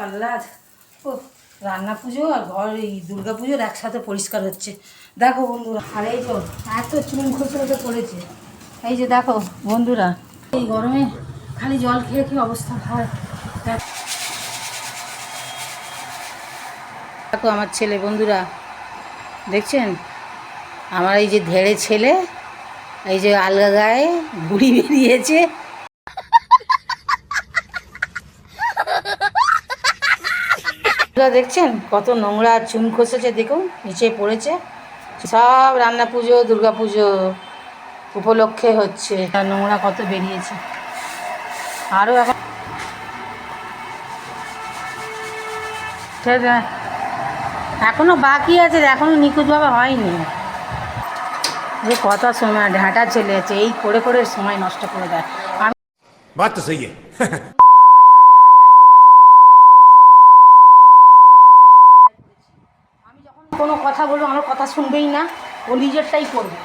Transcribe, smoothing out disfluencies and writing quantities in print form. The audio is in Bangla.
আহ্লাদ। ও রান্না পুজো আর ঘর এই দুর্গা পুজোর একসাথে পরিষ্কার হচ্ছে। দেখো বন্ধুরা, আর এই তো এত চুন খসে পড়েছে। এই যে দেখো বন্ধুরা, এই গরমে খালি জল খেয়ে খেয়ে অবস্থা হয়। দেখো আমার ছেলে, বন্ধুরা দেখছেন, আমার এই যে ধেড়ে ছেলে, এই যে আলগা গায়ে বুড়ি বেরিয়েছে। দেখছেন কত নোংরা চুন খসেছে, দেখুন নিচে পড়েছে। সব রান্না পুজো দুর্গা পুজো উপলক্ষে হচ্ছে, নোংরা কত বেরিয়েছে। আরও এখনো বাকি আছে, এখনো নিখুঁতভাবে হয়নি। যে কথা সময় ঢাঁটা চলে যাচ্ছে, এই করে করে সময় নষ্ট করে দেয়। আমি বাত তো সহি যখন কোনো কথা বলবো আমার কথা শুনবেই না, ও নিজেরটাই করবে।